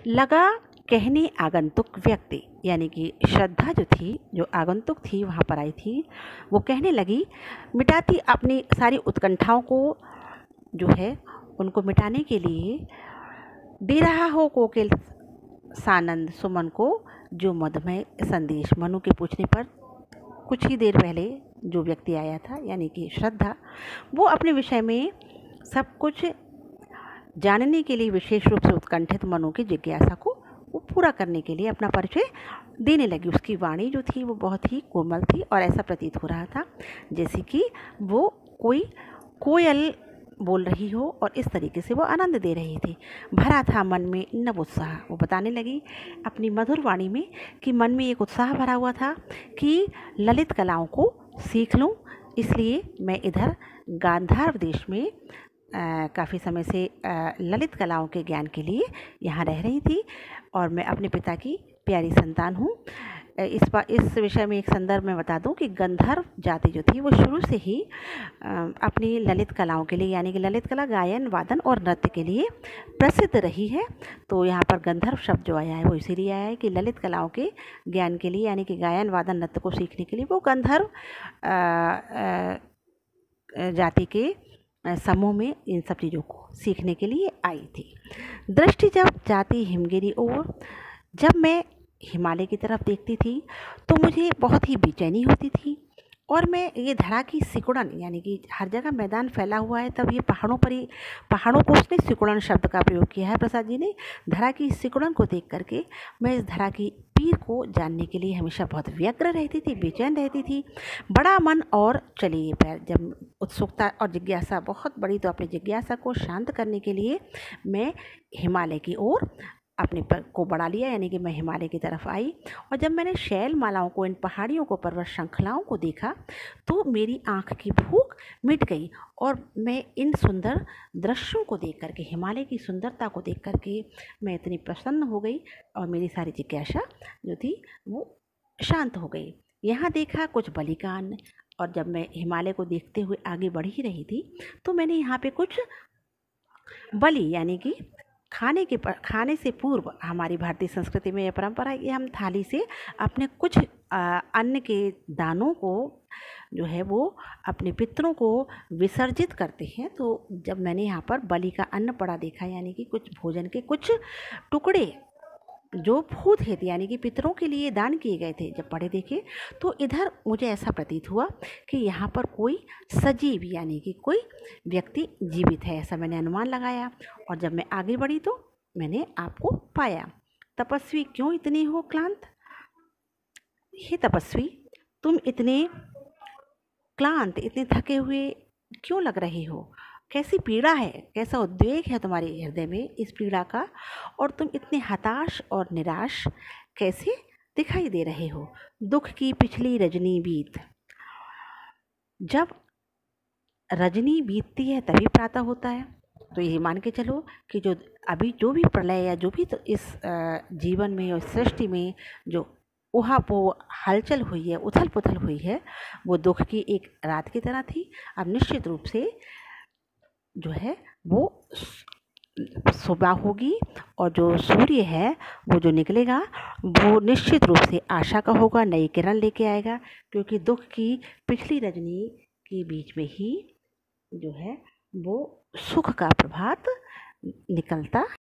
लगा कहने आगंतुक व्यक्ति, यानी कि श्रद्धा जो थी, जो आगंतुक थी वहाँ पर आई थी, वो कहने लगी, मिटाती अपनी सारी उत्कंठाओं को जो है उनको मिटाने के लिए, दे रहा हो कोकिल सानंद सुमन को जो मधुमय संदेश। मनु के पूछने पर कुछ ही देर पहले जो व्यक्ति आया था, यानी कि श्रद्धा, वो अपने विषय में सब कुछ जानने के लिए विशेष रूप से उत्कंठित मनु की जिज्ञासा को वो पूरा करने के लिए अपना परिचय देने लगी। उसकी वाणी जो थी वो बहुत ही कोमल थी और ऐसा प्रतीत हो रहा था जैसे कि वो कोई कोयल बोल रही हो और इस तरीके से वो आनंद दे रही थी। भरा था मन में नव उत्साह। वो बताने लगी अपनी मधुर वाणी में कि मन में एक उत्साह भरा हुआ था कि ललित कलाओं को सीख लूं, इसलिए मैं इधर गांधार देश में काफ़ी समय से ललित कलाओं के ज्ञान के लिए यहाँ रह रही थी और मैं अपने पिता की प्यारी संतान हूँ। इस विषय में एक संदर्भ में बता दूं कि गंधर्व जाति जो थी वो शुरू से ही अपनी ललित कलाओं के लिए, यानी कि ललित कला गायन वादन और नृत्य के लिए प्रसिद्ध रही है। तो यहाँ पर गंधर्व शब्द जो आया है वो इसीलिए आया है कि ललित कलाओं के ज्ञान के लिए, यानी कि गायन वादन नृत्य को सीखने के लिए वो गंधर्व जाति के समूह में इन सब चीज़ों को सीखने के लिए आई थी। दृष्टि जब जाती हिमगिरी ओर, जब मैं हिमालय की तरफ देखती थी तो मुझे बहुत ही बेचैनी होती थी और मैं ये धरा की सिकुड़न, यानी कि हर जगह मैदान फैला हुआ है, तब ये पहाड़ों को उसने सिकुड़न शब्द का प्रयोग किया है प्रसाद जी ने। धरा की सिकुड़न को देख करके मैं इस धरा की पीर को जानने के लिए हमेशा बहुत व्यग्र रहती थी, बेचैन रहती थी। बड़ा मन और चलिए पैर, जब उत्सुकता और जिज्ञासा बहुत बड़ी तो अपनी जिज्ञासा को शांत करने के लिए मैं हिमालय की ओर अपने पर को बढ़ा लिया, यानी कि मैं हिमालय की तरफ आई। और जब मैंने शैल मालाओं को, इन पहाड़ियों को, पर्वत श्रृंखलाओं को देखा तो मेरी आँख की भूख मिट गई और मैं इन सुंदर दृश्यों को देख करके, हिमालय की सुंदरता को देख करके मैं इतनी प्रसन्न हो गई और मेरी सारी जिज्ञासा जो थी वो शांत हो गई। यहाँ देखा कुछ बलिकान, और जब मैं हिमालय को देखते हुए आगे बढ़ ही रही थी तो मैंने यहाँ पे कुछ बलि, यानी कि खाने से पूर्व हमारी भारतीय संस्कृति में यह परंपरा है कि हम थाली से अपने कुछ अन्न के दानों को जो है वो अपने पितरों को विसर्जित करते हैं। तो जब मैंने यहाँ पर बलि का अन्न पड़ा देखा, यानी कि कुछ भोजन के कुछ टुकड़े जो भूत थे, यानी कि पितरों के लिए दान किए गए थे, जब पढ़े देखे तो इधर मुझे ऐसा प्रतीत हुआ कि यहाँ पर कोई सजीव, यानी कि कोई व्यक्ति जीवित है, ऐसा मैंने अनुमान लगाया। और जब मैं आगे बढ़ी तो मैंने आपको पाया। तपस्वी क्यों इतनी हो क्लांत? हे तपस्वी, तुम इतने क्लांत, इतने थके हुए क्यों लग रहे हो? कैसी पीड़ा है, कैसा उद्वेग है तुम्हारे हृदय में इस पीड़ा का, और तुम इतने हताश और निराश कैसे दिखाई दे रहे हो? दुख की पिछली रजनी बीत, जब रजनी बीतती है तभी प्रातः होता है। तो ये मान के चलो कि अभी जो भी प्रलय या जो भी तो इस जीवन में और सृष्टि में जो उहापोह हलचल हुई है, उथल पुथल हुई है, वो दुख की एक रात की तरह थी। अब निश्चित रूप से जो है वो सुबह होगी और जो सूर्य है वो जो निकलेगा वो निश्चित रूप से आशा का होगा, नई किरण लेके आएगा, क्योंकि दुख की पिछली रजनी के बीच में ही जो है वो सुख का प्रभात निकलता